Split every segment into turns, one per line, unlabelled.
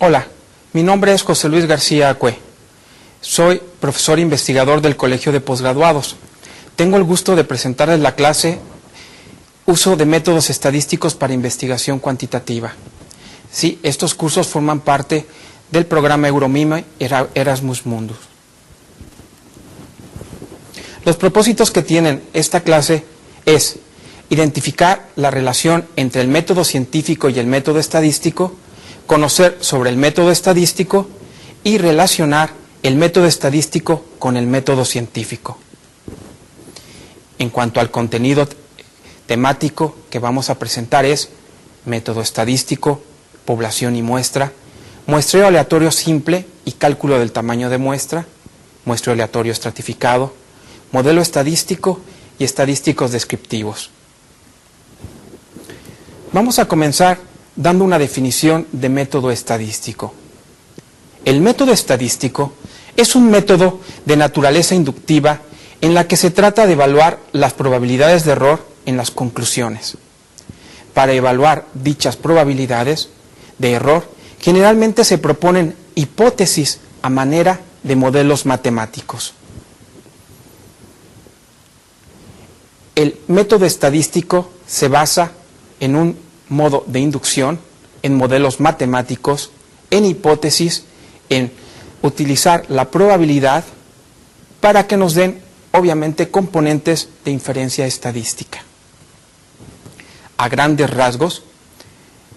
Hola, mi nombre es José Luis García Acue. Soy profesor investigador del Colegio de Posgraduados. Tengo el gusto de presentarles la clase Uso de métodos estadísticos para investigación cuantitativa. Sí, estos cursos forman parte del programa Euromime Erasmus Mundus. Los propósitos que tienen esta clase es identificar la relación entre el método científico y el método estadístico, conocer sobre el método estadístico y relacionar el método estadístico con el método científico. En cuanto al contenido temático que vamos a presentar es método estadístico, población y muestra, muestreo aleatorio simple y cálculo del tamaño de muestra, muestreo aleatorio estratificado, modelo estadístico y estadísticos descriptivos. Vamos a comenzar dando una definición de método estadístico. El método estadístico es un método de naturaleza inductiva en la que se trata de evaluar las probabilidades de error en las conclusiones. Para evaluar dichas probabilidades de error, generalmente se proponen hipótesis a manera de modelos matemáticos. El método estadístico se basa en un modo de inducción, en modelos matemáticos, en hipótesis, en utilizar la probabilidad para que nos den, obviamente, componentes de inferencia estadística. A grandes rasgos,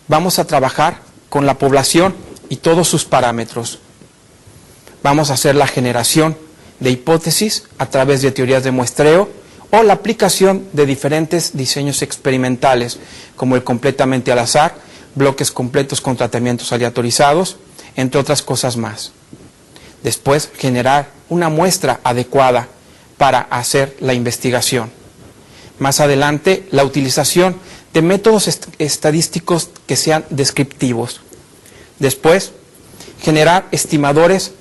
vamos a trabajar con la población y todos sus parámetros. Vamos a hacer la generación de hipótesis a través de teorías de muestreo, o la aplicación de diferentes diseños experimentales, como el completamente al azar, bloques completos con tratamientos aleatorizados, entre otras cosas más. Después, generar una muestra adecuada para hacer la investigación. Más adelante, la utilización de métodos estadísticos que sean descriptivos. Después, generar estimadores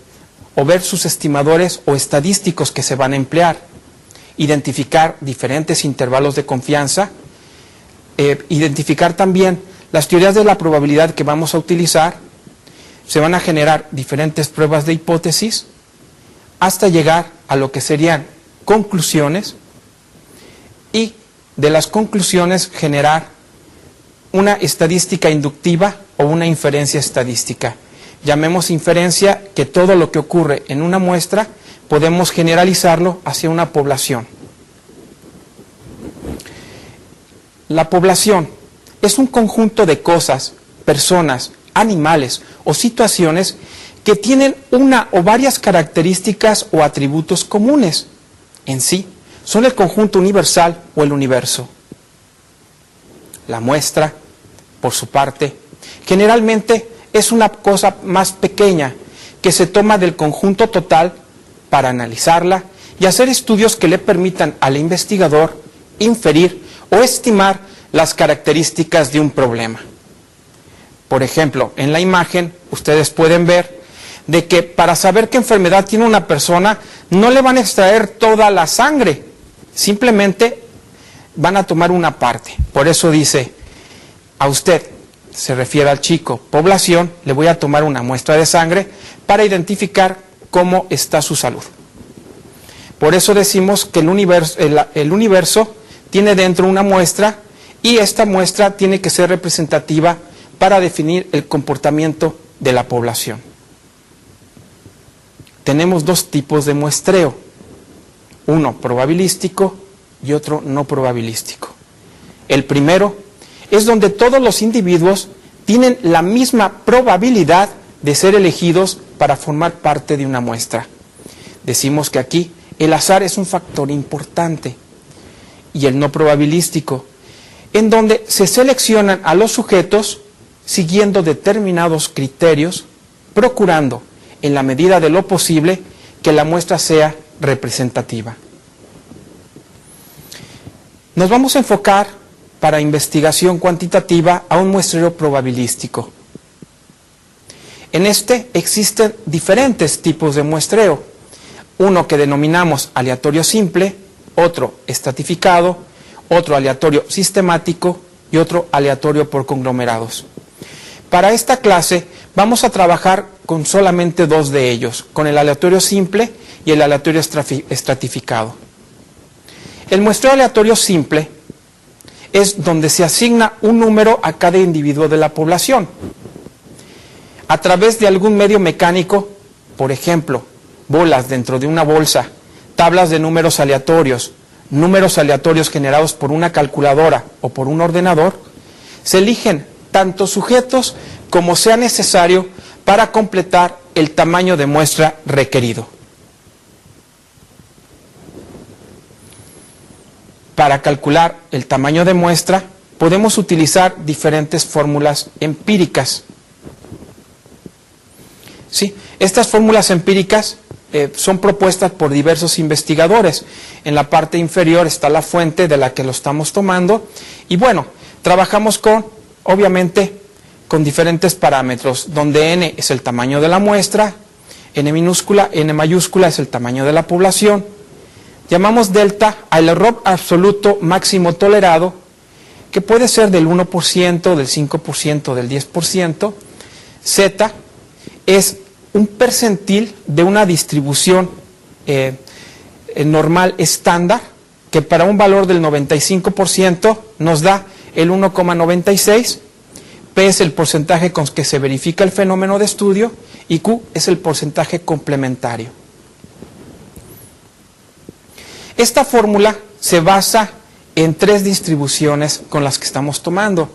o ver sus estimadores o estadísticos que se van a emplear. Identificar diferentes intervalos de confianza, identificar también las teorías de la probabilidad que vamos a utilizar, se van a generar diferentes pruebas de hipótesis, hasta llegar a lo que serían conclusiones, y de las conclusiones generar una estadística inductiva o una inferencia estadística. Llamemos inferencia que todo lo que ocurre en una muestra podemos generalizarlo hacia una población. La población es un conjunto de cosas, personas, animales o situaciones que tienen una o varias características o atributos comunes. En sí, son el conjunto universal o el universo. La muestra, por su parte, generalmente es una cosa más pequeña que se toma del conjunto total para analizarla y hacer estudios que le permitan al investigador inferir o estimar las características de un problema. Por ejemplo, en la imagen ustedes pueden ver de que para saber qué enfermedad tiene una persona no le van a extraer toda la sangre, simplemente van a tomar una parte. Por eso dice, a usted, se refiere al chico, población, le voy a tomar una muestra de sangre para identificar cómo está su salud. Por eso decimos que el universo tiene dentro una muestra y esta muestra tiene que ser representativa para definir el comportamiento de la población. Tenemos dos tipos de muestreo, uno probabilístico y otro no probabilístico. El primero es donde todos los individuos tienen la misma probabilidad de ser elegidos para formar parte de una muestra. Decimos que aquí el azar es un factor importante. Y el no probabilístico, en donde se seleccionan a los sujetos siguiendo determinados criterios, procurando, en la medida de lo posible, que la muestra sea representativa. Nos vamos a enfocar para investigación cuantitativa a un muestreo probabilístico. En este existen diferentes tipos de muestreo, uno que denominamos aleatorio simple, otro estratificado, otro aleatorio sistemático y otro aleatorio por conglomerados. Para esta clase vamos a trabajar con solamente dos de ellos, con el aleatorio simple y el aleatorio estratificado. El muestreo aleatorio simple es donde se asigna un número a cada individuo de la población. A través de algún medio mecánico, por ejemplo, bolas dentro de una bolsa, tablas de números aleatorios generados por una calculadora o por un ordenador, se eligen tanto sujetos como sea necesario para completar el tamaño de muestra requerido. Para calcular el tamaño de muestra, podemos utilizar diferentes fórmulas empíricas. ¿Sí? Estas fórmulas empíricas son propuestas por diversos investigadores. En la parte inferior está la fuente de la que lo estamos tomando. Y bueno, trabajamos obviamente, con diferentes parámetros, donde n es el tamaño de la muestra, n minúscula, n mayúscula es el tamaño de la población. Llamamos delta al error absoluto máximo tolerado, que puede ser del 1%, del 5%, del 10%. Z es un percentil de una distribución normal estándar, que para un valor del 95% nos da el 1,96. P es el porcentaje con que se verifica el fenómeno de estudio y Q es el porcentaje complementario. Esta fórmula se basa en tres distribuciones con las que estamos tomando.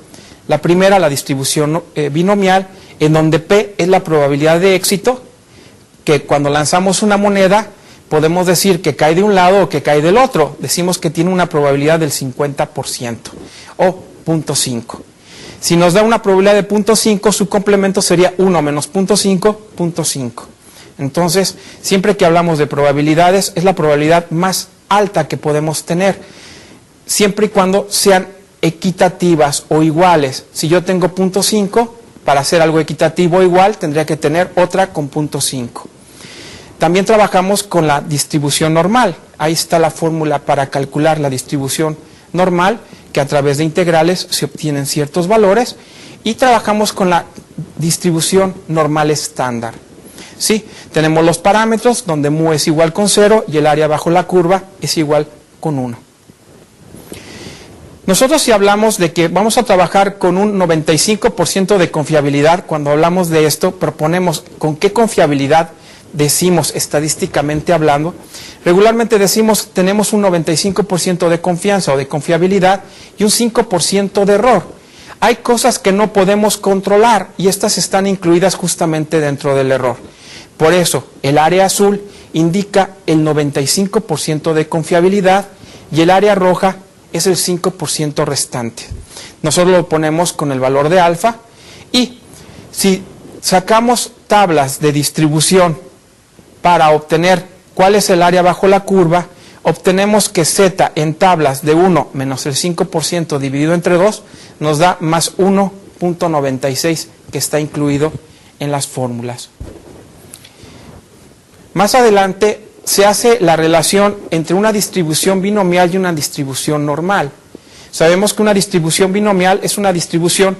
La primera, la distribución binomial, en donde P es la probabilidad de éxito, que cuando lanzamos una moneda podemos decir que cae de un lado o que cae del otro. Decimos que tiene una probabilidad del 50% o 0.5. Si nos da una probabilidad de 0.5, su complemento sería 1 menos 0.5, 0.5. Entonces, siempre que hablamos de probabilidades, es la probabilidad más alta que podemos tener, siempre y cuando sean equitativas o iguales. Si yo tengo 0.5, para hacer algo equitativo o igual, tendría que tener otra con 0.5. También trabajamos con la distribución normal. Ahí está la fórmula para calcular la distribución normal, que a través de integrales se obtienen ciertos valores, y trabajamos con la distribución normal estándar. Sí, tenemos los parámetros donde mu es igual con 0 y el área bajo la curva es igual con 1. Nosotros, si hablamos de que vamos a trabajar con un 95% de confiabilidad, cuando hablamos de esto, proponemos con qué confiabilidad decimos estadísticamente hablando. Regularmente decimos tenemos un 95% de confianza o de confiabilidad y un 5% de error. Hay cosas que no podemos controlar y estas están incluidas justamente dentro del error. Por eso, el área azul indica el 95% de confiabilidad y el área roja es el 5% restante. Nosotros lo ponemos con el valor de alfa y si sacamos tablas de distribución para obtener cuál es el área bajo la curva, obtenemos que Z en tablas de 1 menos el 5% dividido entre 2 nos da más 1.96 que está incluido en las fórmulas. Más adelante se hace la relación entre una distribución binomial y una distribución normal. Sabemos que una distribución binomial es una distribución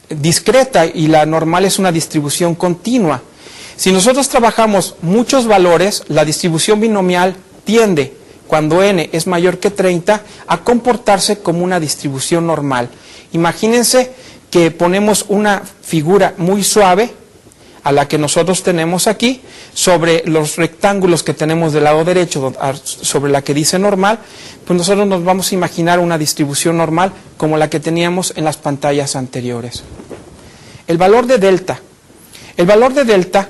discreta y la normal es una distribución continua. Si nosotros trabajamos muchos valores, la distribución binomial tiende, cuando n es mayor que 30, a comportarse como una distribución normal. Imagínense que ponemos una figura muy suave, a la que nosotros tenemos aquí, sobre los rectángulos que tenemos del lado derecho, sobre la que dice normal, pues nosotros nos vamos a imaginar una distribución normal como la que teníamos en las pantallas anteriores. El valor de delta. El valor de delta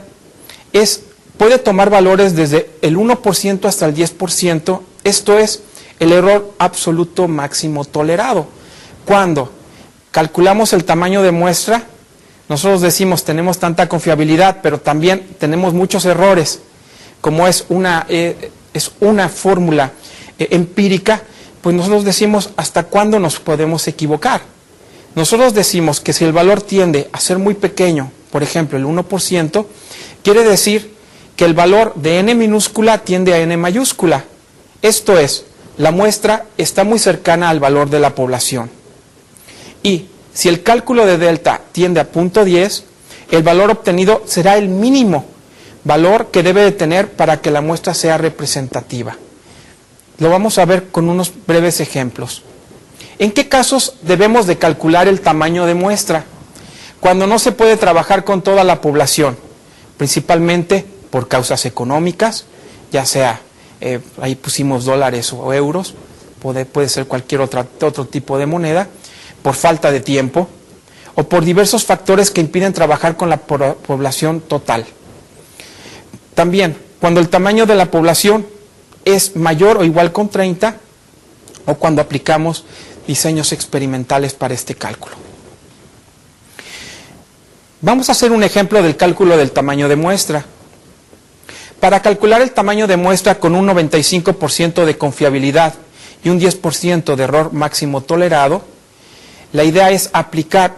puede tomar valores desde el 1% hasta el 10%, esto es el error absoluto máximo tolerado. Cuando calculamos el tamaño de muestra, nosotros decimos tenemos tanta confiabilidad, pero también tenemos muchos errores, como es una fórmula empírica, pues nosotros decimos hasta cuándo nos podemos equivocar. Nosotros decimos que si el valor tiende a ser muy pequeño, por ejemplo el 1%, quiere decir que el valor de n minúscula tiende a n mayúscula. Esto es, la muestra está muy cercana al valor de la población. Y Si el cálculo de delta tiende a 0.10, el valor obtenido será el mínimo valor que debe de tener para que la muestra sea representativa. Lo vamos a ver con unos breves ejemplos. ¿En qué casos debemos de calcular el tamaño de muestra? Cuando no se puede trabajar con toda la población, principalmente por causas económicas, ya sea, ahí pusimos dólares o euros, puede ser cualquier otro tipo de moneda, por falta de tiempo, o por diversos factores que impiden trabajar con la población total. También, cuando el tamaño de la población es mayor o igual con 30, o cuando aplicamos diseños experimentales para este cálculo. Vamos a hacer un ejemplo del cálculo del tamaño de muestra. Para calcular el tamaño de muestra con un 95% de confiabilidad y un 10% de error máximo tolerado, la idea es aplicar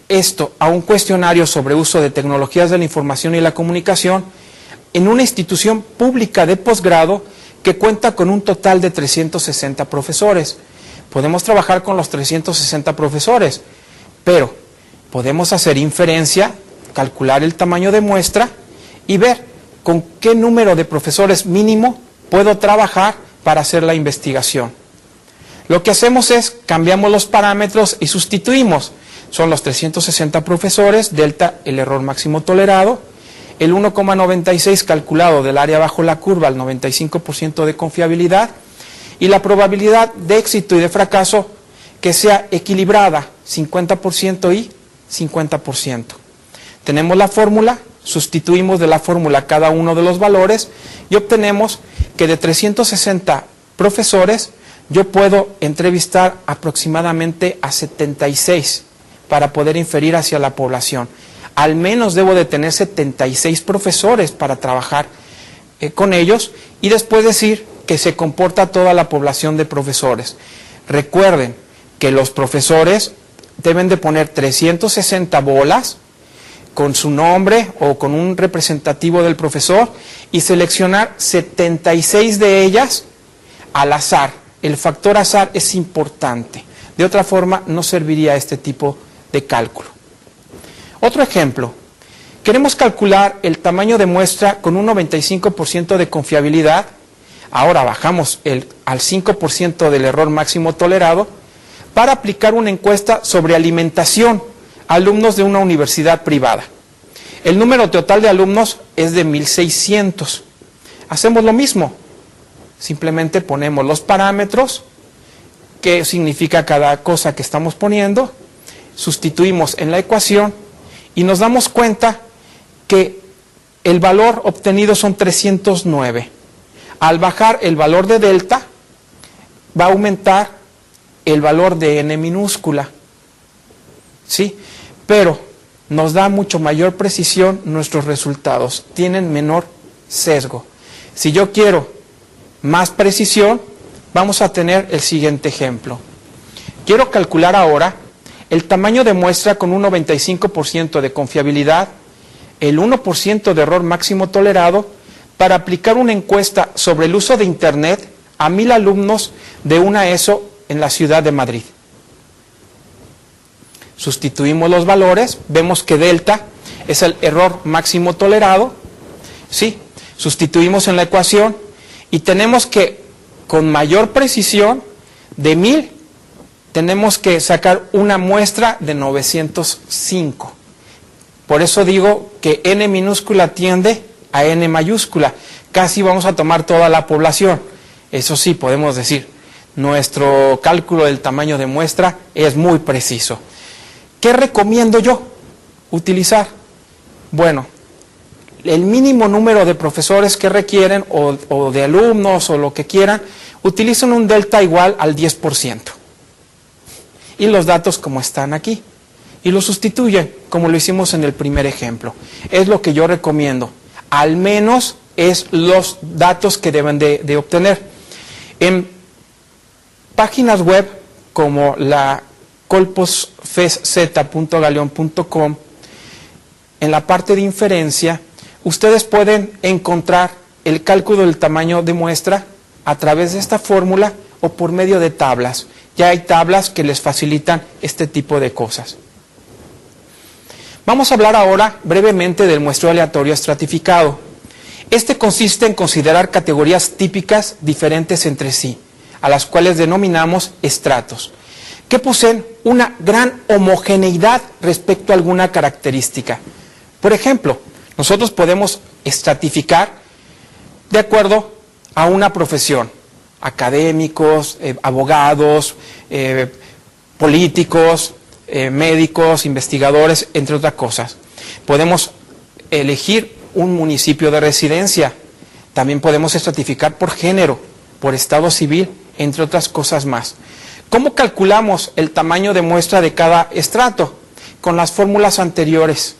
esto a un cuestionario sobre uso de tecnologías de la información y la comunicación en una institución pública de posgrado que cuenta con un total de 360 profesores. Podemos trabajar con los 360 profesores, pero podemos hacer inferencia, calcular el tamaño de muestra y ver con qué número de profesores mínimo puedo trabajar para hacer la investigación. Lo que hacemos es cambiamos los parámetros y sustituimos. Son los 360 profesores, delta el error máximo tolerado, el 1,96 calculado del área bajo la curva al 95% de confiabilidad y la probabilidad de éxito y de fracaso que sea equilibrada, 50% y 50%. Tenemos la fórmula, sustituimos de la fórmula cada uno de los valores y obtenemos que de 360 profesores yo puedo entrevistar aproximadamente a 76 para poder inferir hacia la población. Al menos debo de tener 76 profesores para trabajar con ellos y después decir que se comporta toda la población de profesores. Recuerden que los profesores deben de poner 360 bolas con su nombre o con un representativo del profesor y seleccionar 76 de ellas al azar. El factor azar es importante. De otra forma no serviría este tipo de cálculo. Otro ejemplo. Queremos calcular el tamaño de muestra con un 95% de confiabilidad. Ahora bajamos al 5% del error máximo tolerado para aplicar una encuesta sobre alimentación a alumnos de una universidad privada. El número total de alumnos es de 1,600. Hacemos lo mismo. Simplemente ponemos los parámetros, qué significa cada cosa que estamos poniendo, sustituimos en la ecuación y nos damos cuenta que el valor obtenido son 309. Al bajar el valor de delta, va a aumentar el valor de n minúscula. ¿Sí? Pero nos da mucho mayor precisión nuestros resultados, tienen menor sesgo. Si yo quiero más precisión, vamos a tener el siguiente ejemplo. Quiero calcular ahora el tamaño de muestra con un 95% de confiabilidad, el 1% de error máximo tolerado, para aplicar una encuesta sobre el uso de Internet a 1,000 alumnos de una ESO en la ciudad de Madrid. Sustituimos los valores, vemos que delta es el error máximo tolerado, ¿sí? Sustituimos en la ecuación y tenemos que, con mayor precisión, de 1,000, tenemos que sacar una muestra de 905. Por eso digo que n minúscula tiende a n mayúscula. Casi vamos a tomar toda la población. Eso sí, podemos decir, nuestro cálculo del tamaño de muestra es muy preciso. ¿Qué recomiendo yo utilizar? Bueno, el mínimo número de profesores que requieren o de alumnos o lo que quieran, utilizan un delta igual al 10%. Y los datos como están aquí. Y lo sustituyen como lo hicimos en el primer ejemplo. Es lo que yo recomiendo. Al menos es los datos que deben de obtener. En páginas web como la colposfez.galeon.com, en la parte de inferencia, ustedes pueden encontrar el cálculo del tamaño de muestra a través de esta fórmula o por medio de tablas ya hay tablas que les facilitan este tipo de cosas. Vamos a hablar ahora brevemente del muestreo aleatorio estratificado. Este consiste en considerar categorías típicas diferentes entre sí, a las cuales denominamos estratos, que poseen una gran homogeneidad respecto a alguna característica. Por ejemplo, nosotros podemos estratificar de acuerdo a una profesión, académicos, abogados, políticos, médicos, investigadores, entre otras cosas. Podemos elegir un municipio de residencia, también podemos estratificar por género, por estado civil, entre otras cosas más. ¿Cómo calculamos el tamaño de muestra de cada estrato? Con las fórmulas anteriores.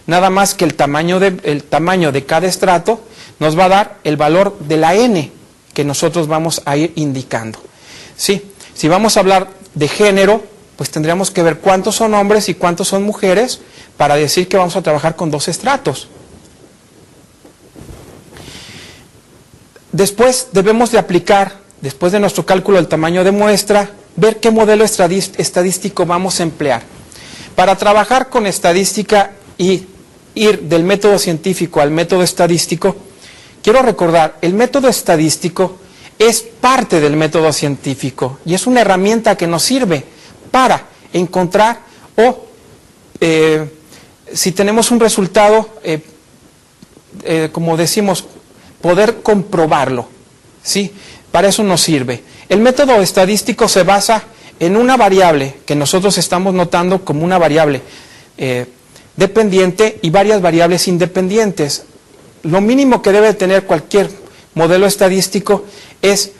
Nada más que el tamaño de cada estrato nos va a dar el valor de la n que nosotros vamos a ir indicando. ¿Sí? Si vamos a hablar de género, pues tendríamos que ver cuántos son hombres y cuántos son mujeres para decir que vamos a trabajar con 2 estratos. Después debemos de aplicar, después de nuestro cálculo del tamaño de muestra, ver qué modelo estadístico vamos a emplear. Para trabajar con estadística y ir del método científico al método estadístico, quiero recordar, el método estadístico es parte del método científico y es una herramienta que nos sirve para encontrar o, si tenemos un resultado, como decimos, poder comprobarlo, ¿sí? Para eso nos sirve. El método estadístico se basa en una variable que nosotros estamos notando como una variable dependiente y varias variables independientes. Lo mínimo que debe tener cualquier modelo estadístico es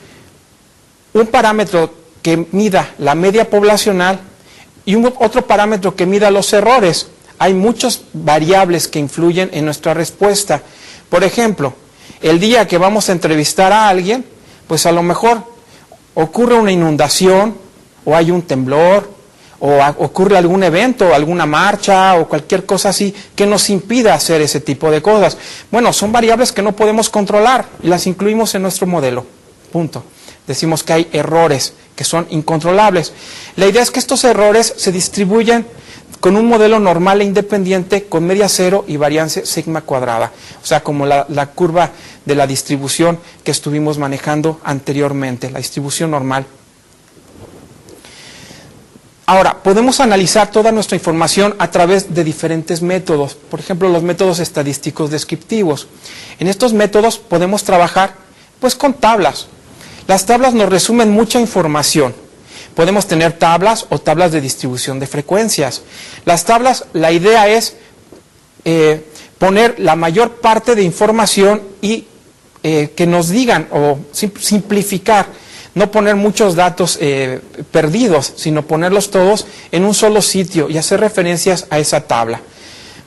un parámetro que mida la media poblacional y otro parámetro que mida los errores. Hay muchas variables que influyen en nuestra respuesta. Por ejemplo, el día que vamos a entrevistar a alguien, pues a lo mejor ocurre una inundación, o hay un temblor, o ocurre algún evento, alguna marcha, o cualquier cosa así, que nos impida hacer ese tipo de cosas. Bueno, son variables que no podemos controlar, y las incluimos en nuestro modelo, punto. Decimos que hay errores que son incontrolables. La idea es que estos errores se distribuyen con un modelo normal e independiente con media cero y varianza sigma cuadrada. O sea, como la curva de la distribución que estuvimos manejando anteriormente, la distribución normal. Ahora, podemos analizar toda nuestra información a través de diferentes métodos. Por ejemplo, los métodos estadísticos descriptivos. En estos métodos podemos trabajar pues con tablas. Las tablas nos resumen mucha información. Podemos tener tablas o tablas de distribución de frecuencias. Las tablas, la idea es poner la mayor parte de información y que nos digan o simplificar, no poner muchos datos perdidos, sino ponerlos todos en un solo sitio y hacer referencias a esa tabla.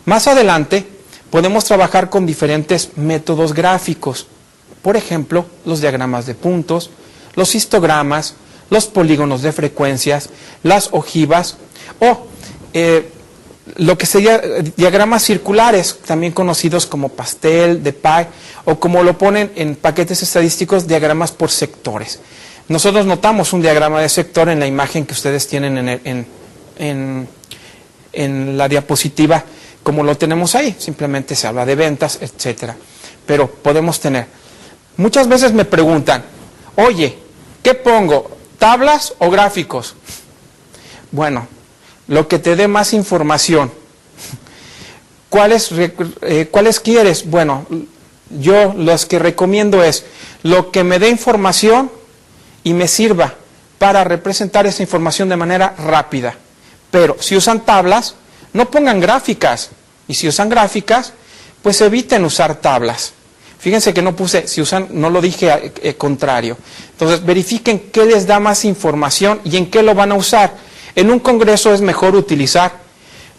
Más adelante podemos trabajar con diferentes métodos gráficos. Por ejemplo, los diagramas de puntos, los histogramas, los polígonos de frecuencias, las ojivas o lo que sería diagramas circulares, también conocidos como pastel, de pie, o como lo ponen en paquetes estadísticos, diagramas por sectores. Nosotros notamos un diagrama de sector en la imagen que ustedes tienen en la diapositiva, como lo tenemos ahí, simplemente se habla de ventas, etcétera. Pero podemos tener. Muchas veces me preguntan, oye, ¿qué pongo? ¿Tablas o gráficos? Bueno, lo que te dé más información. ¿Cuáles quieres? Bueno, yo los que recomiendo es lo que me dé información y me sirva para representar esa información de manera rápida. Pero si usan tablas, no pongan gráficas. Y si usan gráficas, pues eviten usar tablas. Fíjense que no puse, si usan, no lo dije contrario. Entonces, verifiquen qué les da más información y en qué lo van a usar. En un congreso es mejor utilizar,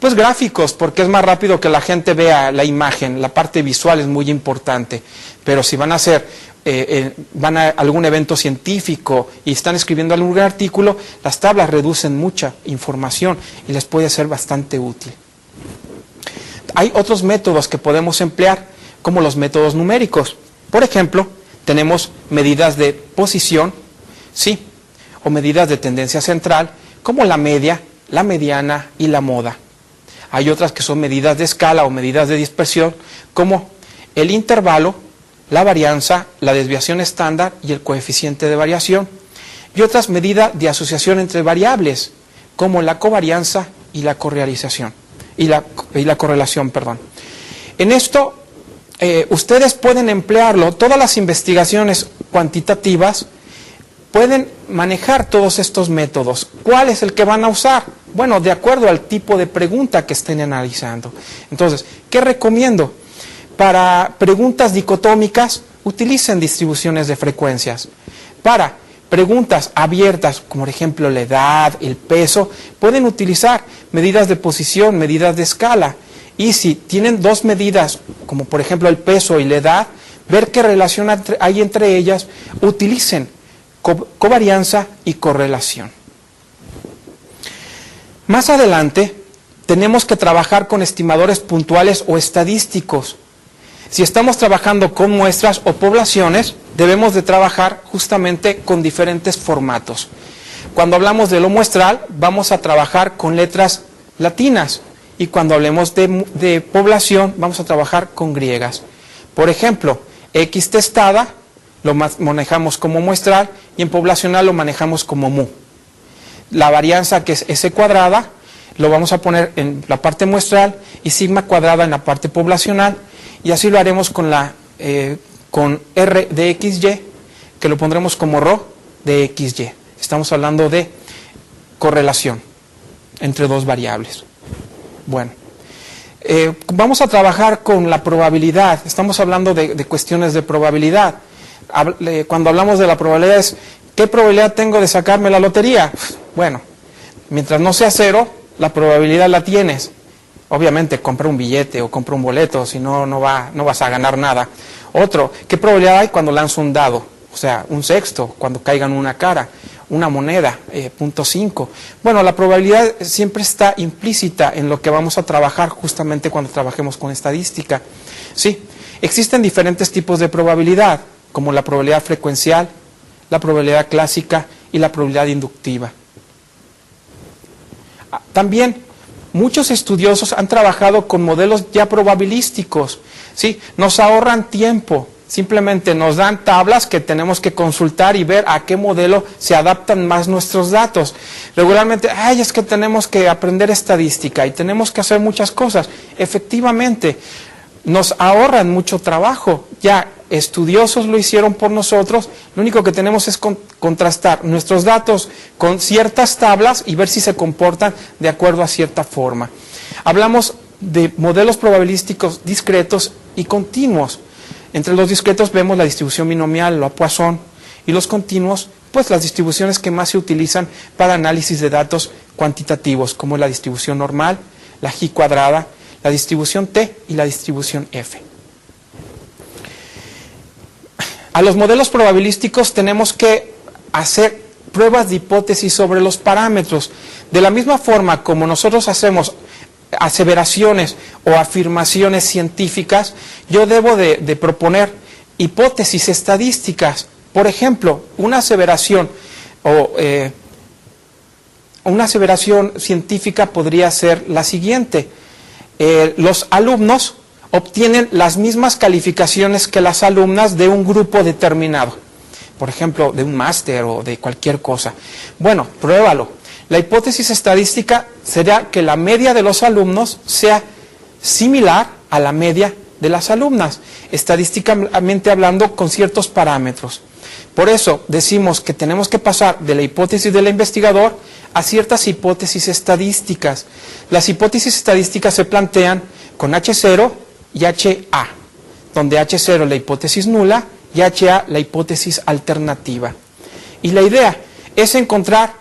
pues, gráficos, porque es más rápido que la gente vea la imagen. La parte visual es muy importante. Pero si van a hacer, van a algún evento científico y están escribiendo algún artículo, las tablas reducen mucha información y les puede ser bastante útil. Hay otros métodos que podemos emplear, como los métodos numéricos. Por ejemplo, tenemos medidas de posición, sí, o medidas de tendencia central, como la media, la mediana y la moda. Hay otras que son medidas de escala o medidas de dispersión, como el intervalo, la varianza, la desviación estándar y el coeficiente de variación. Y otras medidas de asociación entre variables, como la covarianza y la correlación. En esto, ustedes pueden emplearlo, todas las investigaciones cuantitativas pueden manejar todos estos métodos. ¿Cuál es el que van a usar? Bueno, de acuerdo al tipo de pregunta que estén analizando. Entonces, ¿qué recomiendo? Para preguntas dicotómicas, utilicen distribuciones de frecuencias. Para preguntas abiertas, como por ejemplo la edad, el peso, pueden utilizar medidas de posición, medidas de escala. Y si tienen dos medidas, como por ejemplo el peso y la edad, ver qué relación hay entre ellas, utilicen covarianza y correlación. Más adelante, tenemos que trabajar con estimadores puntuales o estadísticos. Si estamos trabajando con muestras o poblaciones, debemos de trabajar justamente con diferentes formatos. Cuando hablamos de lo muestral, vamos a trabajar con letras latinas. Y cuando hablemos de población, vamos a trabajar con griegas. Por ejemplo, X testada lo manejamos como muestral y en poblacional lo manejamos como mu. La varianza, que es S cuadrada, lo vamos a poner en la parte muestral y sigma cuadrada en la parte poblacional. Y así lo haremos con R de XY, que lo pondremos como ρ de XY. Estamos hablando de correlación entre dos variables. Bueno, vamos a trabajar con la probabilidad. Estamos hablando de cuestiones de probabilidad. Cuando hablamos de la probabilidad es, ¿qué probabilidad tengo de sacarme la lotería? Bueno, mientras no sea cero, la probabilidad la tienes. Obviamente, compra un billete o compra un boleto, si no, no vas a ganar nada. Otro, ¿qué probabilidad hay cuando lanzo un dado? O sea, un sexto, cuando caiga en una cara, una moneda, 0.5. Bueno, la probabilidad siempre está implícita en lo que vamos a trabajar justamente cuando trabajemos con estadística. Sí, existen diferentes tipos de probabilidad, como la probabilidad frecuencial, la probabilidad clásica y la probabilidad inductiva. También muchos estudiosos han trabajado con modelos ya probabilísticos, ¿sí? Nos ahorran tiempo, simplemente nos dan tablas que tenemos que consultar y ver a qué modelo se adaptan más nuestros datos. Regularmente, es que tenemos que aprender estadística y tenemos que hacer muchas cosas. Efectivamente, nos ahorran mucho trabajo. Ya estudiosos lo hicieron por nosotros, lo único que tenemos es contrastar nuestros datos con ciertas tablas y ver si se comportan de acuerdo a cierta forma. Hablamos de modelos probabilísticos discretos y continuos. Entre los discretos vemos la distribución binomial, la Poisson, y los continuos, pues las distribuciones que más se utilizan para análisis de datos cuantitativos, como la distribución normal, la G cuadrada, la distribución T y la distribución F. A los modelos probabilísticos tenemos que hacer pruebas de hipótesis sobre los parámetros. De la misma forma como nosotros hacemos aseveraciones o afirmaciones científicas, yo debo de proponer hipótesis estadísticas. Por ejemplo, una aseveración científica podría ser la siguiente. Los alumnos obtienen las mismas calificaciones que las alumnas de un grupo determinado. Por ejemplo, de un máster o de cualquier cosa. Bueno, pruébalo. La hipótesis estadística será que la media de los alumnos sea similar a la media de las alumnas, estadísticamente hablando con ciertos parámetros. Por eso decimos que tenemos que pasar de la hipótesis del investigador a ciertas hipótesis estadísticas. Las hipótesis estadísticas se plantean con H0 y HA, donde H0 es la hipótesis nula y HA la hipótesis alternativa. Y la idea es encontrar,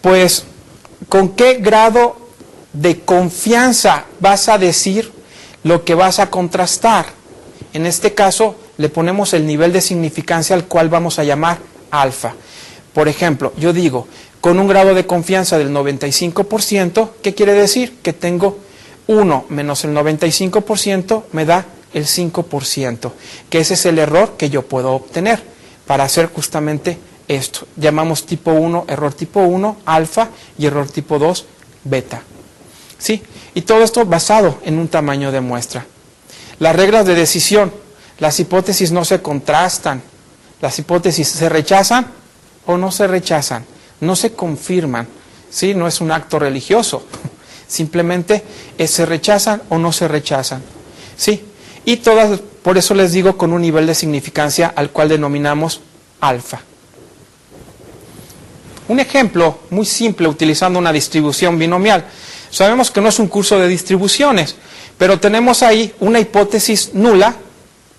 pues, con qué grado de confianza vas a decir lo que vas a contrastar. En este caso, le ponemos el nivel de significancia al cual vamos a llamar alfa. Por ejemplo, yo digo, con un grado de confianza del 95%, ¿qué quiere decir? Que tengo 1 menos el 95% me da el 5%, que ese es el error que yo puedo obtener para hacer justamente esto. Llamamos tipo 1, error tipo 1, alfa, y error tipo 2, beta. ¿Sí? Y todo esto basado en un tamaño de muestra. Las reglas de decisión. Las hipótesis no se contrastan. Las hipótesis se rechazan o no se rechazan. No se confirman. ¿Sí? No es un acto religioso. Simplemente se rechazan o no se rechazan. ¿Sí? Y todas, por eso les digo, con un nivel de significancia al cual denominamos alfa. Un ejemplo muy simple utilizando una distribución binomial. Sabemos que no es un curso de distribuciones, pero tenemos ahí una hipótesis nula,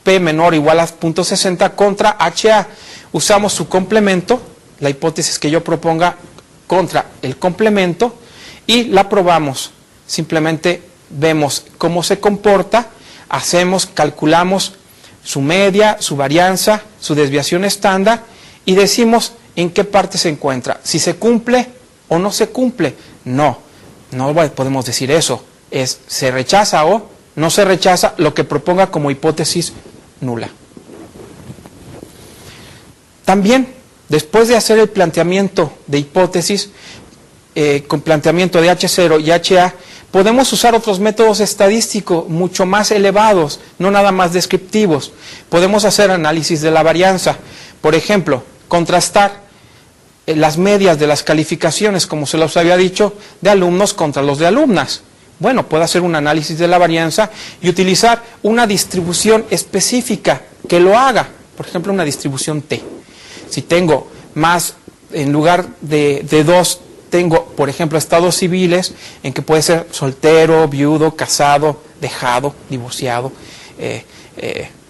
P menor o igual a 0.60 contra HA. Usamos su complemento, la hipótesis que yo proponga contra el complemento, y la probamos. Simplemente vemos cómo se comporta, calculamos su media, su varianza, su desviación estándar, y decimos en qué parte se encuentra. Si se cumple o no se cumple. No podemos decir eso. Se rechaza o no se rechaza lo que proponga como hipótesis nula. También, después de hacer el planteamiento de hipótesis, con planteamiento de H0 y HA, podemos usar otros métodos estadísticos mucho más elevados, no nada más descriptivos. Podemos hacer análisis de la varianza. Por ejemplo, contrastar las medias de las calificaciones, como se los había dicho, de alumnos contra los de alumnas. Bueno, puedo hacer un análisis de la varianza y utilizar una distribución específica que lo haga. Por ejemplo, una distribución T. Si tengo más, en lugar de 2, tengo, por ejemplo, estados civiles, en que puede ser soltero, viudo, casado, dejado, divorciado,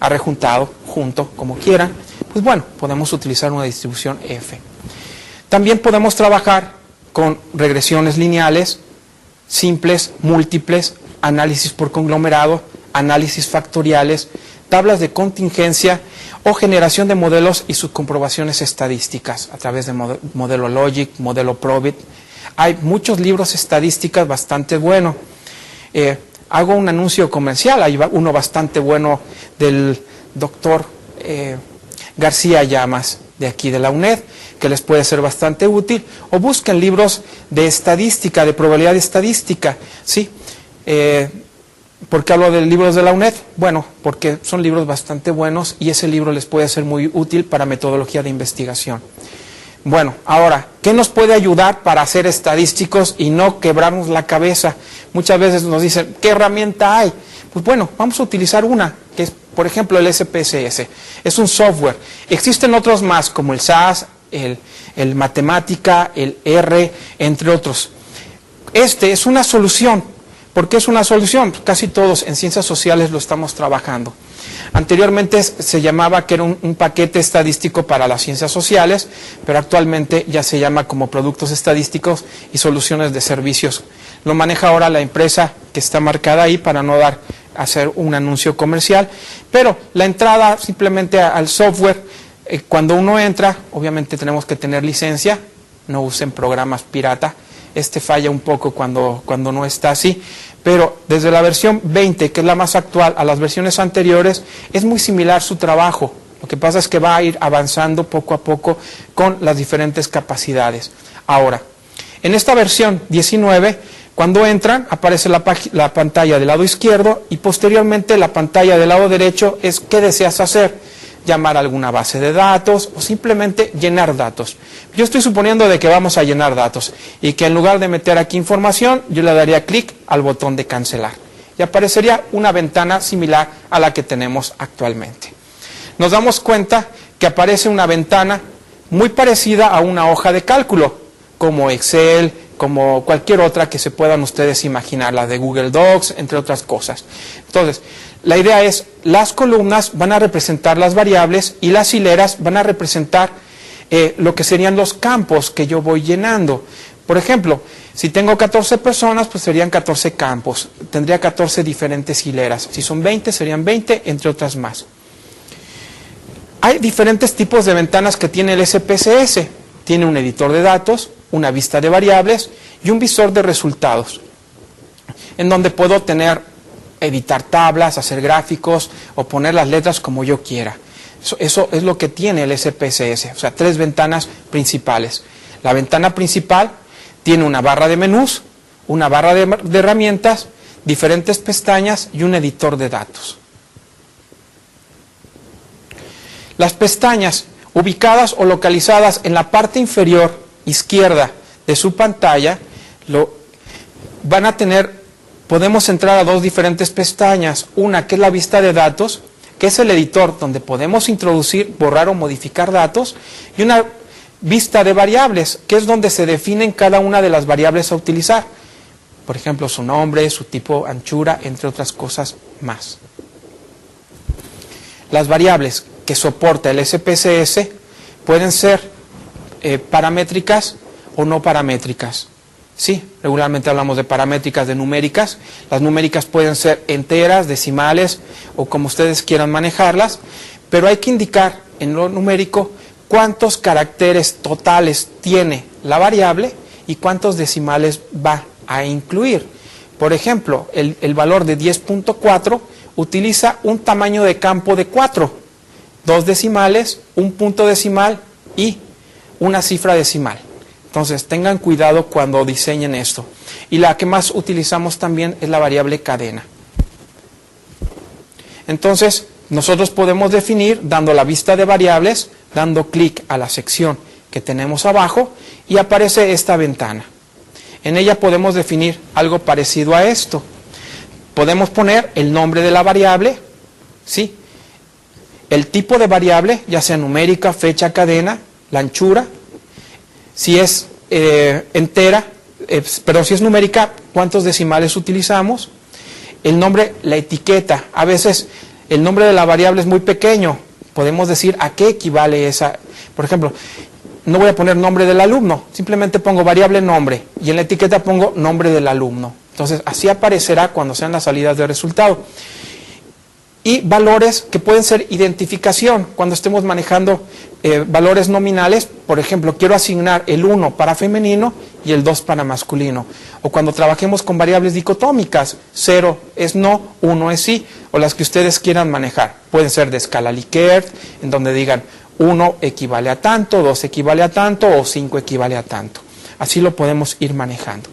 arrejuntado, junto, como quieran. Pues bueno, podemos utilizar una distribución F. También podemos trabajar con regresiones lineales, simples, múltiples, análisis por conglomerado, análisis factoriales, tablas de contingencia o generación de modelos y sus comprobaciones estadísticas a través de modelo Logic, modelo Probit. Hay muchos libros estadísticas bastante buenos. Hago un anuncio comercial, hay uno bastante bueno del doctor García Llamas, de aquí de la UNED, que les puede ser bastante útil, o busquen libros de estadística, de probabilidad estadística, ¿sí? ¿Por qué hablo de libros de la UNED? Bueno, porque son libros bastante buenos y ese libro les puede ser muy útil para metodología de investigación. Bueno, ahora, ¿qué nos puede ayudar para ser estadísticos y no quebrarnos la cabeza? Muchas veces nos dicen, ¿qué herramienta hay? Pues bueno, vamos a utilizar una, que es, por ejemplo, el SPSS. Es un software. Existen otros más, como el SAS, el Matemática, el R, entre otros. Este es una solución. ¿Por qué es una solución? Casi todos en ciencias sociales lo estamos trabajando. Anteriormente se llamaba que era un paquete estadístico para las ciencias sociales, pero actualmente ya se llama como productos estadísticos y soluciones de servicios. Lo maneja ahora la empresa que está marcada ahí para no hacer un anuncio comercial, pero la entrada simplemente al software, cuando uno entra, obviamente tenemos que tener licencia, no usen programas pirata. Falla un poco cuando no está así, pero desde la versión 20, que es la más actual, a las versiones anteriores, es muy similar su trabajo. Lo que pasa es que va a ir avanzando poco a poco con las diferentes capacidades. Ahora, en esta versión 19, cuando entran, aparece la pantalla del lado izquierdo y posteriormente la pantalla del lado derecho es ¿qué deseas hacer? Llamar a alguna base de datos o simplemente llenar datos. Yo estoy suponiendo de que vamos a llenar datos y que en lugar de meter aquí información, yo le daría clic al botón de cancelar y aparecería una ventana similar a la que tenemos actualmente. Nos damos cuenta que aparece una ventana muy parecida a una hoja de cálculo, como Excel, como cualquier otra que se puedan ustedes imaginar, la de Google Docs, entre otras cosas. Entonces, la idea es, las columnas van a representar las variables y las hileras van a representar lo que serían los campos que yo voy llenando. Por ejemplo, si tengo 14 personas, pues serían 14 campos. Tendría 14 diferentes hileras. Si son 20, serían 20, entre otras más. Hay diferentes tipos de ventanas que tiene el SPSS. Tiene un editor de datos, una vista de variables y un visor de resultados, en donde puedo editar tablas, hacer gráficos o poner las letras como yo quiera. Eso es lo que tiene el SPSS, o sea, 3 ventanas principales. La ventana principal tiene una barra de menús, una barra de herramientas, diferentes pestañas y un editor de datos. Las pestañas ubicadas o localizadas en la parte inferior izquierda de su pantalla van a tener, podemos entrar a 2 diferentes pestañas. Una que es la vista de datos, que es el editor donde podemos introducir, borrar o modificar datos, y una vista de variables, que es donde se definen cada una de las variables a utilizar. Por ejemplo, su nombre, su tipo, anchura, entre otras cosas más. Las variables que soporta el SPSS pueden ser paramétricas o no paramétricas. Sí, regularmente hablamos de paramétricas, de numéricas. Las numéricas pueden ser enteras, decimales o como ustedes quieran manejarlas, pero hay que indicar en lo numérico cuántos caracteres totales tiene la variable y cuántos decimales va a incluir. Por ejemplo, el valor de 10.4 utiliza un tamaño de campo de 4, 2 decimales, un punto decimal y una cifra decimal. Entonces, tengan cuidado cuando diseñen esto. Y la que más utilizamos también es la variable cadena. Entonces, nosotros podemos definir dando la vista de variables, dando clic a la sección que tenemos abajo y aparece esta ventana. En ella podemos definir algo parecido a esto. Podemos poner el nombre de la variable, ¿sí? El tipo de variable, ya sea numérica, fecha, cadena, la anchura. Si es entera, pero si es numérica, ¿cuántos decimales utilizamos? El nombre, la etiqueta. A veces el nombre de la variable es muy pequeño. Podemos decir a qué equivale esa. Por ejemplo, no voy a poner nombre del alumno, simplemente pongo variable nombre y en la etiqueta pongo nombre del alumno. Entonces, así aparecerá cuando sean las salidas de resultado. Y valores que pueden ser identificación, cuando estemos manejando valores nominales, por ejemplo, quiero asignar el 1 para femenino y el 2 para masculino. O cuando trabajemos con variables dicotómicas, 0 es no, 1 es sí, o las que ustedes quieran manejar. Pueden ser de escala Likert, en donde digan 1 equivale a tanto, 2 equivale a tanto o 5 equivale a tanto. Así lo podemos ir manejando.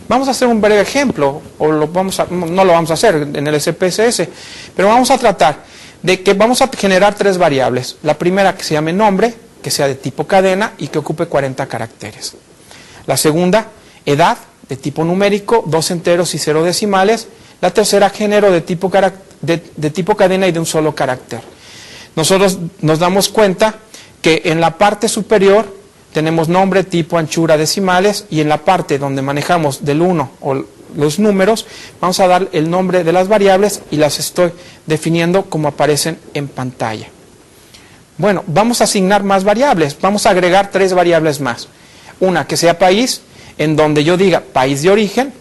Vamos a hacer un breve ejemplo, o no lo vamos a hacer en el SPSS, pero vamos a tratar de que vamos a generar 3 variables. La primera que se llame nombre, que sea de tipo cadena y que ocupe 40 caracteres. La segunda, edad, de tipo numérico, 2 enteros y 0 decimales. La tercera, género de tipo cadena y de un solo carácter. Nosotros nos damos cuenta que en la parte superior tenemos nombre, tipo, anchura, decimales, y en la parte donde manejamos del 1 o los números, vamos a dar el nombre de las variables y las estoy definiendo como aparecen en pantalla. Bueno, vamos a asignar más variables, vamos a agregar 3 variables más. Una que sea país, en donde yo diga país de origen,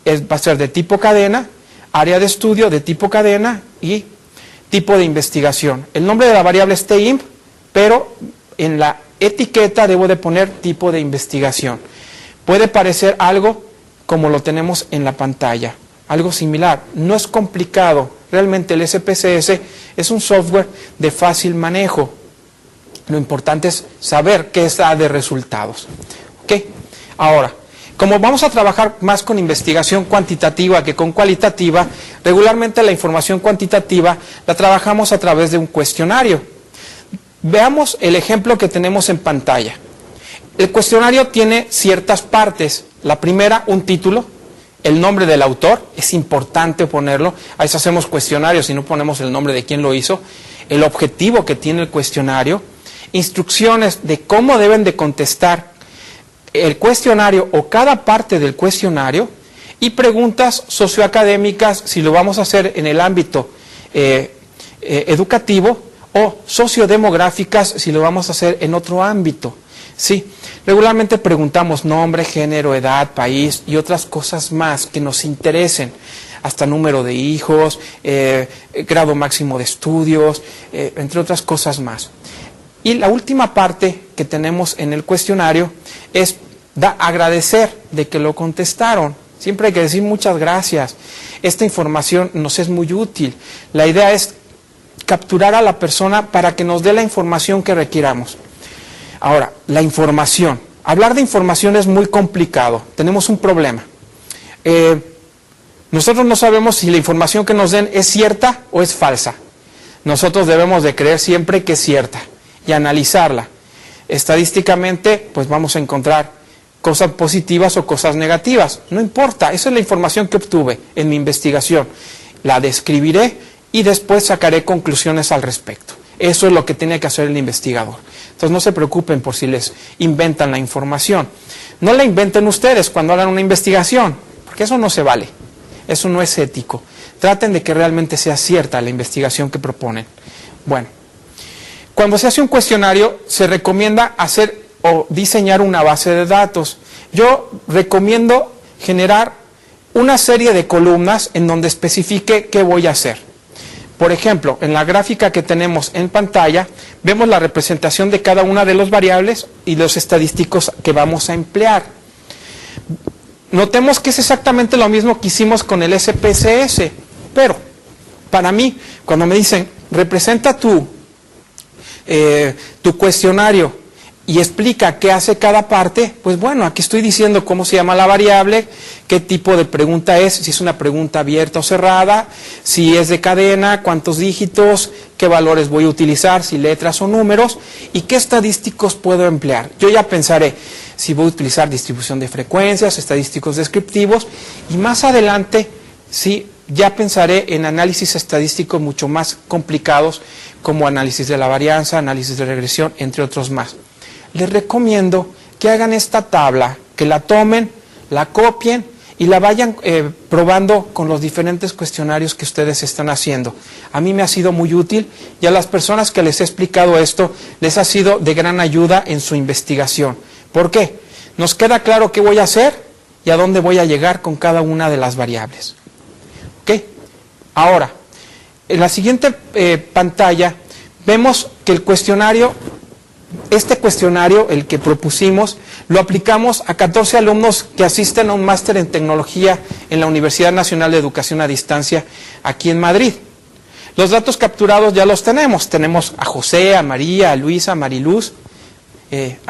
va a ser de tipo cadena, área de estudio de tipo cadena y tipo de investigación. El nombre de la variable es TIMP, pero en la etiqueta debo de poner tipo de investigación. Puede parecer algo como lo tenemos en la pantalla, algo similar. No es complicado, realmente el SPSS es un software de fácil manejo. Lo importante es saber qué da de resultados. ¿Ok? Ahora, como vamos a trabajar más con investigación cuantitativa que con cualitativa, regularmente la información cuantitativa la trabajamos a través de un cuestionario. Veamos el ejemplo que tenemos en pantalla. El cuestionario tiene ciertas partes. La primera, un título, el nombre del autor, es importante ponerlo. A veces hacemos cuestionarios y no ponemos el nombre de quién lo hizo. El objetivo que tiene el cuestionario, instrucciones de cómo deben de contestar el cuestionario o cada parte del cuestionario y preguntas socioacadémicas si lo vamos a hacer en el ámbito educativo o sociodemográficas si lo vamos a hacer en otro ámbito. Sí, regularmente preguntamos nombre, género, edad, país y otras cosas más que nos interesen, hasta número de hijos, grado máximo de estudios, entre otras cosas más. Y la última parte que tenemos en el cuestionario es agradecer de que lo contestaron. Siempre hay que decir muchas gracias. Esta información nos es muy útil. La idea es capturar a la persona para que nos dé la información que requiramos. Ahora, la información. Hablar de información es muy complicado. Tenemos un problema. Nosotros no sabemos si la información que nos den es cierta o es falsa. Nosotros debemos de creer siempre que es cierta y analizarla. Estadísticamente, pues vamos a encontrar cosas positivas o cosas negativas. No importa, esa es la información que obtuve en mi investigación. La describiré y después sacaré conclusiones al respecto. Eso es lo que tiene que hacer el investigador. Entonces no se preocupen por si les inventan la información. No la inventen ustedes cuando hagan una investigación, porque eso no se vale. Eso no es ético. Traten de que realmente sea cierta la investigación que proponen. Bueno, cuando se hace un cuestionario, se recomienda hacer o diseñar una base de datos. Yo recomiendo generar una serie de columnas en donde especifique qué voy a hacer. Por ejemplo, en la gráfica que tenemos en pantalla, vemos la representación de cada una de las variables y los estadísticos que vamos a emplear. Notemos que es exactamente lo mismo que hicimos con el SPSS, pero para mí, cuando me dicen, representa tu cuestionario y explica qué hace cada parte, pues bueno, aquí estoy diciendo cómo se llama la variable, qué tipo de pregunta es, si es una pregunta abierta o cerrada, si es de cadena, cuántos dígitos, qué valores voy a utilizar, si letras o números, y qué estadísticos puedo emplear. Yo ya pensaré si voy a utilizar distribución de frecuencias, estadísticos descriptivos, y más adelante, sí, ya pensaré en análisis estadísticos mucho más complicados, como análisis de la varianza, análisis de regresión, entre otros más. Les recomiendo que hagan esta tabla, que la tomen, la copien y la vayan probando con los diferentes cuestionarios que ustedes están haciendo. A mí me ha sido muy útil y a las personas que les he explicado esto les ha sido de gran ayuda en su investigación. ¿Por qué? Nos queda claro qué voy a hacer y a dónde voy a llegar con cada una de las variables. ¿Ok? Ahora, en la siguiente pantalla vemos que el cuestionario, este cuestionario, el que propusimos, lo aplicamos a 14 alumnos que asisten a un máster en tecnología en la Universidad Nacional de Educación a Distancia aquí en Madrid. Los datos capturados ya los tenemos. Tenemos a José, a María, a Luisa, a Mariluz,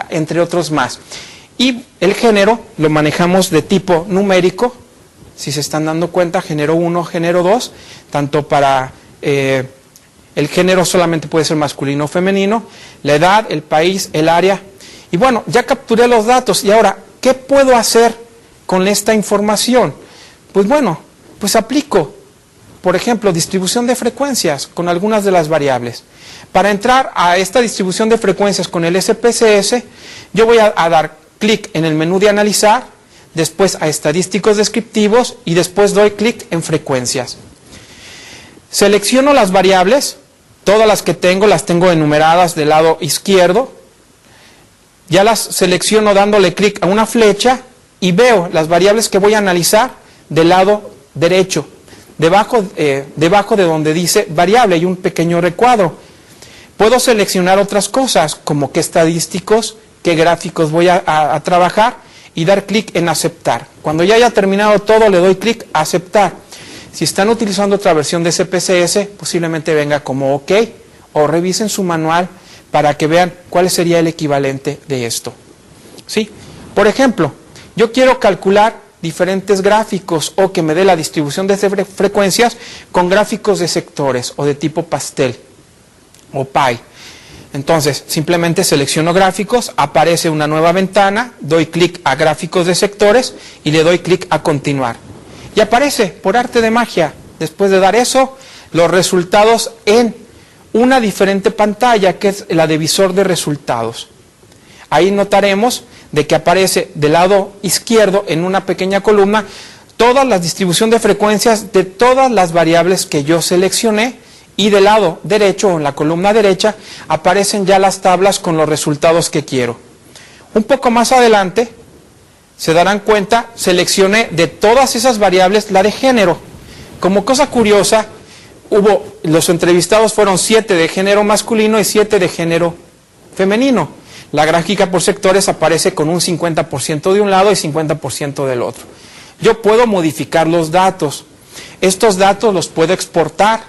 entre otros más. Y el género lo manejamos de tipo numérico. Si se están dando cuenta, género 1, género 2, tanto para el género solamente puede ser masculino o femenino, la edad, el país, el área. Y bueno, ya capturé los datos. Y ahora, ¿qué puedo hacer con esta información? Pues bueno, pues aplico, por ejemplo, distribución de frecuencias con algunas de las variables. Para entrar a esta distribución de frecuencias con el SPSS, yo voy a dar clic en el menú de analizar, después a estadísticos descriptivos y después doy clic en frecuencias. Selecciono las variables, todas las que tengo las tengo enumeradas del lado izquierdo. Ya las selecciono dándole clic a una flecha y veo las variables que voy a analizar del lado derecho. Debajo de donde dice variable hay un pequeño recuadro. Puedo seleccionar otras cosas como qué estadísticos, qué gráficos voy a trabajar y dar clic en aceptar. Cuando ya haya terminado todo le doy clic a aceptar. Si están utilizando otra versión de SPSS, posiblemente venga como OK, o revisen su manual para que vean cuál sería el equivalente de esto. ¿Sí? Por ejemplo, yo quiero calcular diferentes gráficos o que me dé la distribución de frecuencias con gráficos de sectores o de tipo pastel o pie. Entonces, simplemente selecciono gráficos, aparece una nueva ventana, doy clic a gráficos de sectores y le doy clic a continuar. Y aparece, por arte de magia, después de dar eso, los resultados en una diferente pantalla, que es la de visor de resultados. Ahí notaremos de que aparece del lado izquierdo, en una pequeña columna, toda la distribución de frecuencias de todas las variables que yo seleccioné, y del lado derecho, en la columna derecha, aparecen ya las tablas con los resultados que quiero. Un poco más adelante, se darán cuenta, seleccioné de todas esas variables la de género. Como cosa curiosa, los entrevistados fueron 7 de género masculino y 7 de género femenino. La gráfica por sectores aparece con un 50% de un lado y 50% del otro. Yo puedo modificar los datos. Estos datos los puedo exportar.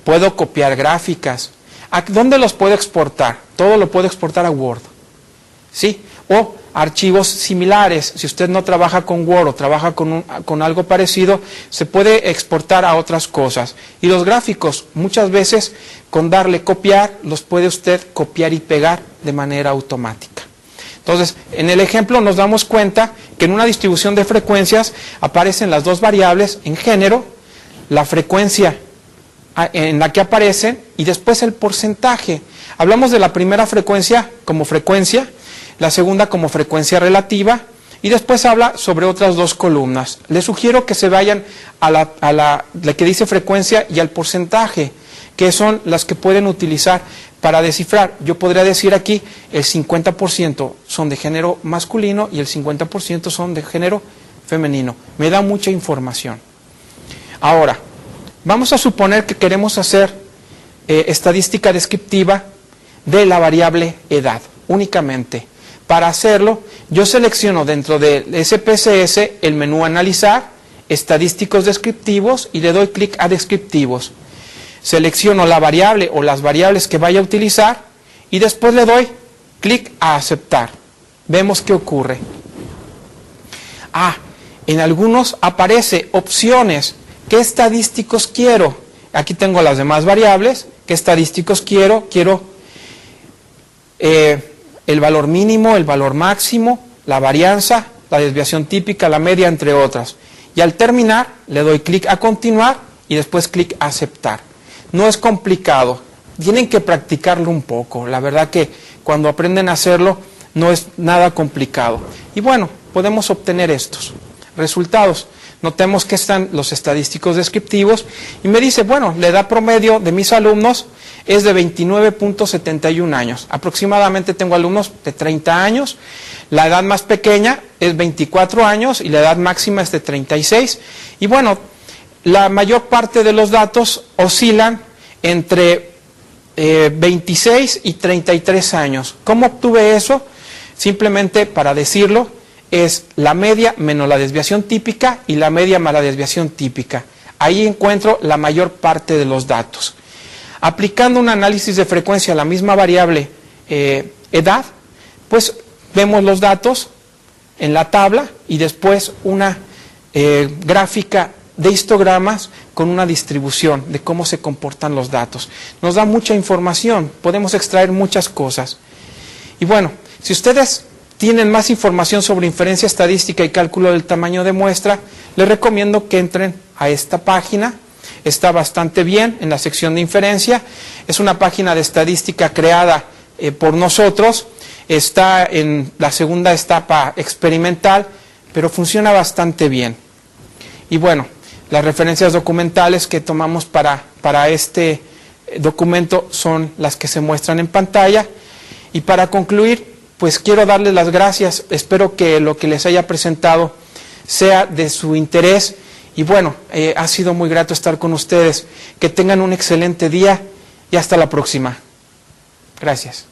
puedo copiar gráficas. ¿A dónde los puedo exportar? Todo lo puedo exportar a Word, ¿sí? O archivos similares. Si usted no trabaja con Word o trabaja con algo parecido, se puede exportar a otras cosas. Y los gráficos, muchas veces, con darle copiar, los puede usted copiar y pegar de manera automática. Entonces, en el ejemplo nos damos cuenta que en una distribución de frecuencias aparecen las dos variables en género, la frecuencia en la que aparecen y después el porcentaje. Hablamos de la primera frecuencia como frecuencia, la segunda como frecuencia relativa y después habla sobre otras dos columnas. Les sugiero que se vayan a la que dice frecuencia y al porcentaje, que son las que pueden utilizar para descifrar. Yo podría decir aquí el 50% son de género masculino y el 50% son de género femenino. Me da mucha información. Ahora, vamos a suponer que queremos hacer estadística descriptiva de la variable edad, únicamente. Para hacerlo, yo selecciono dentro del SPSS el menú Analizar, Estadísticos Descriptivos y le doy clic a Descriptivos. Selecciono la variable o las variables que vaya a utilizar y después le doy clic a Aceptar. Vemos qué ocurre. En algunos aparece opciones. ¿Qué estadísticos quiero? Aquí tengo las demás variables. ¿Qué estadísticos quiero? Quiero el valor mínimo, el valor máximo, la varianza, la desviación típica, la media, entre otras. Y al terminar, le doy clic a Continuar y después clic a Aceptar. No es complicado. Tienen que practicarlo un poco. La verdad que cuando aprenden a hacerlo, no es nada complicado. Y bueno, podemos obtener estos resultados. Notemos que están los estadísticos descriptivos y me dice, bueno, la edad promedio de mis alumnos es de 29.71 años. Aproximadamente tengo alumnos de 30 años. La edad más pequeña es 24 años y la edad máxima es de 36. Y bueno, la mayor parte de los datos oscilan entre 26 y 33 años. ¿Cómo obtuve eso? Simplemente para decirlo, es la media menos la desviación típica y la media más la desviación típica. Ahí encuentro la mayor parte de los datos. Aplicando un análisis de frecuencia a la misma variable edad, pues vemos los datos en la tabla y después una gráfica de histogramas con una distribución de cómo se comportan los datos. Nos da mucha información, podemos extraer muchas cosas. Y bueno, si ustedes tienen más información sobre inferencia estadística y cálculo del tamaño de muestra, les recomiendo que entren a esta página. Está bastante bien en la sección de inferencia. Es una página de estadística creada por nosotros. Está en la segunda etapa experimental, pero funciona bastante bien. Y bueno, las referencias documentales que tomamos para este documento son las que se muestran en pantalla. Y para concluir, pues quiero darles las gracias. Espero que lo que les haya presentado sea de su interés. Y bueno, ha sido muy grato estar con ustedes. Que tengan un excelente día y hasta la próxima. Gracias.